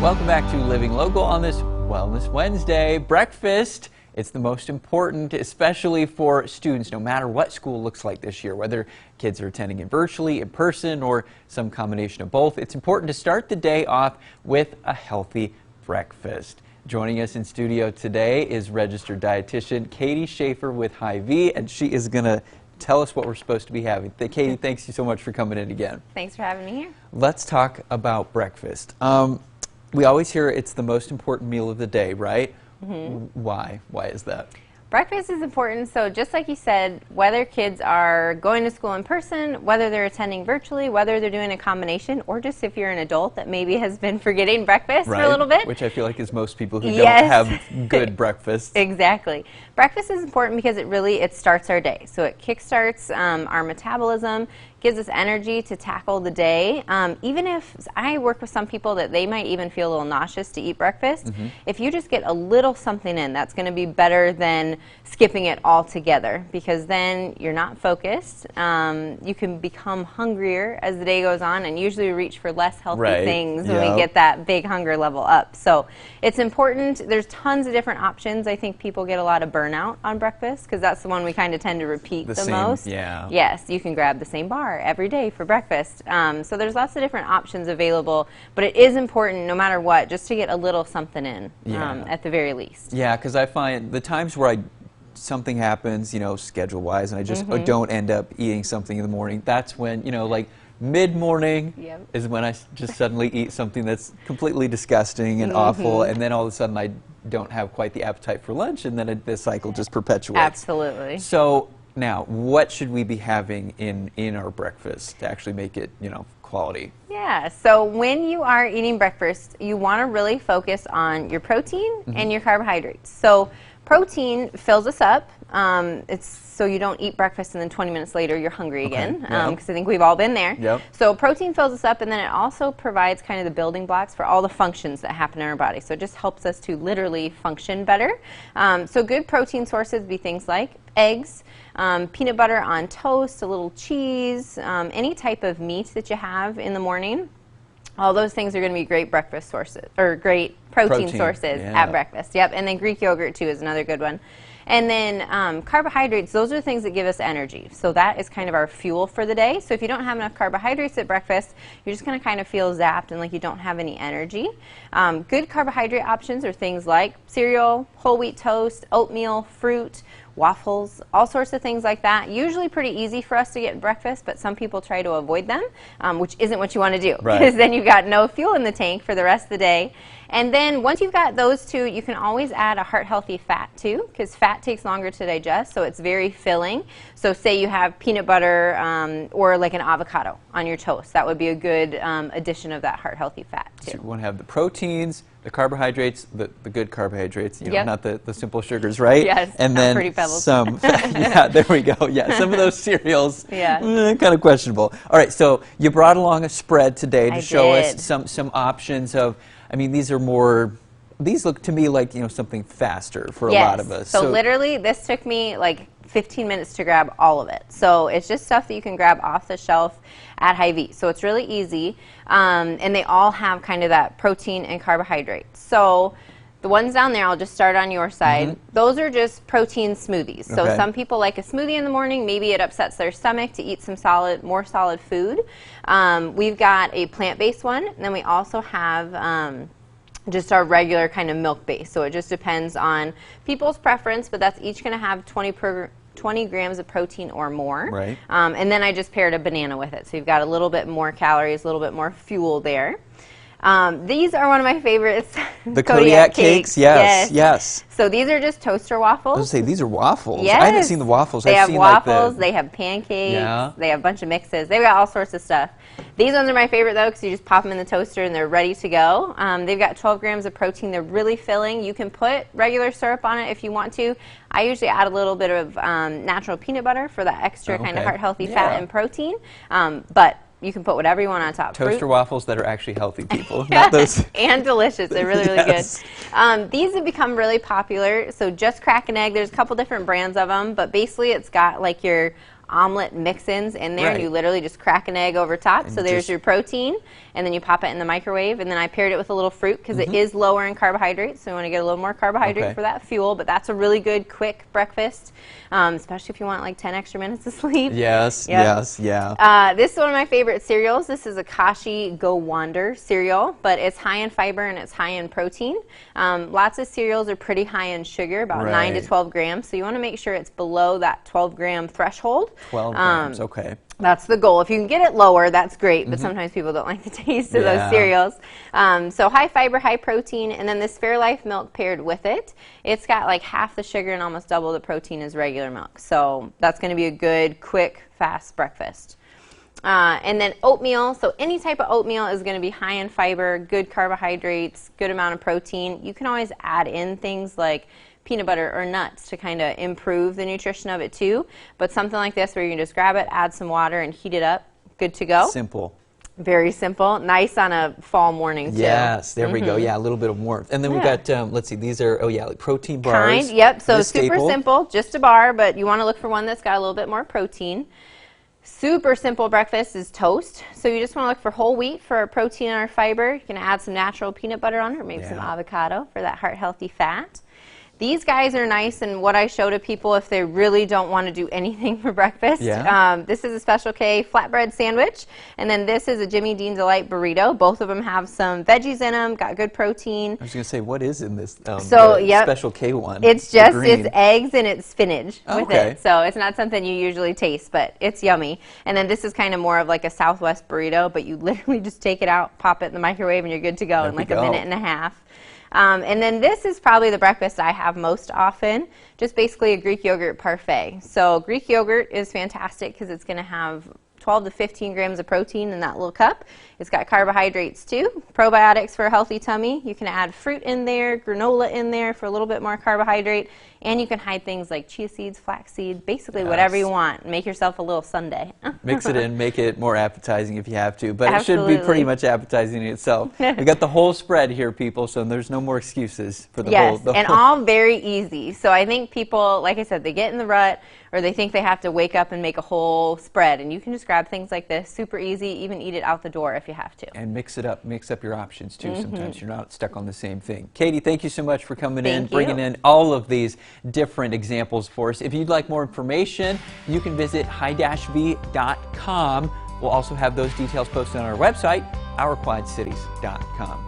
Welcome back to Living Local on this Wellness Wednesday. Breakfast, it's the most important, especially for students, no matter what school looks like this year, whether kids are attending it virtually, in person, or some combination of both. It's important to start the day off with a healthy breakfast. Joining us in studio today is registered dietitian Katie Schaefer with Hy-Vee, and she is going to tell us what we're supposed to be having. Katie, thanks you so much for coming in again. Thanks for having me here. Let's talk about breakfast. We always hear it's the most important meal of the day, right? Mm-hmm. Why? Why is that? Breakfast is important, so just like you said, whether kids are going to school in person, whether they're attending virtually, whether they're doing a combination, or just if you're an adult that maybe has been forgetting breakfast for a little bit. Which I feel like is most people who don't have good breakfast. Exactly. Breakfast is important because it starts our day. So it kickstarts our metabolism, gives us energy to tackle the day. Even if I work with some people that they might even feel a little nauseous to eat breakfast, if you just get a little something in, that's going to be better than skipping it altogether, because then you're not focused. You can become hungrier as the day goes on, and usually we reach for less healthy things when we get that big hunger level up. So it's important. There's tons of different options. I think people get a lot of burnout on breakfast because that's the one we kind of tend to repeat the most. Yes, you can grab the same bar every day for breakfast. So there's lots of different options available, but it is important no matter what just to get a little something in at the very least. Yeah, because I find the times where something happens, schedule-wise, and I just don't end up eating something in the morning, that's when, like mid-morning is when I just suddenly eat something that's completely disgusting and awful, and then all of a sudden I don't have quite the appetite for lunch, and then the cycle just perpetuates. Absolutely. So now, what should we be having in our breakfast to actually make it, quality? Yeah, so when you are eating breakfast, you want to really focus on your protein and your carbohydrates. So protein fills us up. It's so you don't eat breakfast and then 20 minutes later you're hungry again, because I think we've all been there. So protein fills us up, and then it also provides kind of the building blocks for all the functions that happen in our body. So it just helps us to literally function better. So good protein sources be things like eggs, peanut butter on toast, a little cheese, any type of meat that you have in the morning. All those things are going to be great breakfast sources, or great protein sources at breakfast. Yep, and then Greek yogurt too is another good one. And then carbohydrates, those are the things that give us energy. So that is kind of our fuel for the day. So if you don't have enough carbohydrates at breakfast, you're just going to kind of feel zapped and like you don't have any energy. Good carbohydrate options are things like cereal, whole wheat toast, oatmeal, fruit, waffles, all sorts of things like that. Usually pretty easy for us to get breakfast, but some people try to avoid them, which isn't what you want to do, because then you've got no fuel in the tank for the rest of the day. And then once you've got those two, you can always add a heart-healthy fat too, because fat takes longer to digest, so it's very filling. So say you have peanut butter or like an avocado on your toast. That would be a good addition of that heart-healthy fat too. So you want to have the proteins, the carbohydrates, the good carbohydrates, not the simple sugars, right? Yes, and then Fruity Pebbles. Some, there we go. Yeah, some of those cereals, kind of questionable. All right, so you brought along a spread today to show us some options of, these look to me like, something faster for a lot of us. So literally, this took me like 15 minutes to grab all of it. So it's just stuff that you can grab off the shelf at Hy-Vee. So it's really easy, and they all have kind of that protein and carbohydrate. So the ones down there, I'll just start on your side. Those are just protein smoothies. So some people like a smoothie in the morning. Maybe it upsets their stomach to eat some more solid food. We've got a plant-based one, and then we also have just our regular kind of milk-based. So it just depends on people's preference, but that's each going to have 20 grams of protein or more. And then I just paired a banana with it. So you've got a little bit more calories, a little bit more fuel there. These are one of my favorites. The Kodiak cakes, yes. So these are just toaster waffles. I was going to say, these are waffles. Yes. I haven't seen the waffles. They I've have seen waffles, like they have pancakes, they have a bunch of mixes. They've got all sorts of stuff. These ones are my favorite though, because you just pop them in the toaster and they're ready to go. They've got 12 grams of protein. They're really filling. You can put regular syrup on it if you want to. I usually add a little bit of natural peanut butter for that extra kind of heart-healthy fat and protein. But you can put whatever you want on top. Toaster waffles that are actually healthy, people. Not those. And delicious. They're really, really good. These have become really popular. So just crack an egg. There's a couple different brands of them, but basically it's got like your omelet mix-ins in there, and Right. you literally just crack an egg over top. And So there's just- your protein, and then you pop it in the microwave, and then I paired it with a little fruit because it is lower in carbohydrates, so we want to get a little more carbohydrate Okay. for that fuel. But that's a really good, quick breakfast, especially if you want like 10 extra minutes of sleep. Yes, Yep. yes, yeah. This is one of my favorite cereals. This is a Kashi Go Wander cereal, but it's high in fiber and it's high in protein. Lots of cereals are pretty high in sugar, about 9 to Right. 12 grams. So you want to make sure it's below that 12-gram threshold. 12 grams, okay. That's the goal. If you can get it lower, that's great, but sometimes people don't like the taste of those Yeah. cereals. So high fiber, high protein, and then this Fairlife milk paired with it. It's got like half the sugar and almost double the protein as regular milk. So that's going to be a good, quick, fast breakfast. And then oatmeal. So any type of oatmeal is going to be high in fiber, good carbohydrates, good amount of protein. You can always add in things like peanut butter or nuts to kind of improve the nutrition of it too. But something like this where you can just grab it, add some water, and heat it up, good to go. Simple. Very simple. Nice on a fall morning too. Yes, there we go. Yeah, a little bit of warmth. And then we've Yeah. got, let's see, these are, like protein bars. Yep. So The super staple. simple, just a bar, but you want to look for one that's got a little bit more protein. Super simple breakfast is toast. So you just want to look for whole wheat for our protein and our fiber. You can add some natural peanut butter on it, or maybe some Yeah. avocado for that heart-healthy fat. These guys are nice, and what I show to people if they really don't want to do anything for breakfast. Yeah. This is a Special K flatbread sandwich, and then this is a Jimmy Dean Delight burrito. Both of them have some veggies in them, got good protein. I was going to say, what is in this So, the yep. Special K one? It's The just green. it's eggs and it's spinach with Okay. it. So it's not something you usually taste, but it's yummy. And then this is kind of more of like a Southwest burrito, but you literally just take it out, pop it in the microwave, and you're good to go There in we like a go. minute and a half. And then this is probably the breakfast I have most often, just basically a Greek yogurt parfait. So Greek yogurt is fantastic because it's going to have 12 to 15 grams of protein in that little cup. It's got carbohydrates too, probiotics for a healthy tummy. You can add fruit in there, granola in there for a little bit more carbohydrate, and you can hide things like chia seeds, flax seeds, basically whatever you Yes. want. Make yourself a little sundae. Mix it in, make it more appetizing if you have to, but it should be Absolutely. pretty much appetizing in itself. We got the whole spread here, people, so there's no more excuses for the Yes, whole. and all very easy. So I think people, like I said, they get in the rut or they think they have to wake up and make a whole spread, and you can just grab things like this, super easy, even eat it out the door if you have to. And mix it up, mix up your options too. Sometimes you're not stuck on the same thing. Katie, thank you so much for coming in, Thank you. bringing in all of these different examples for us. If you'd like more information, you can visit high-v.com. We'll also have those details posted on our website, ourquadcities.com.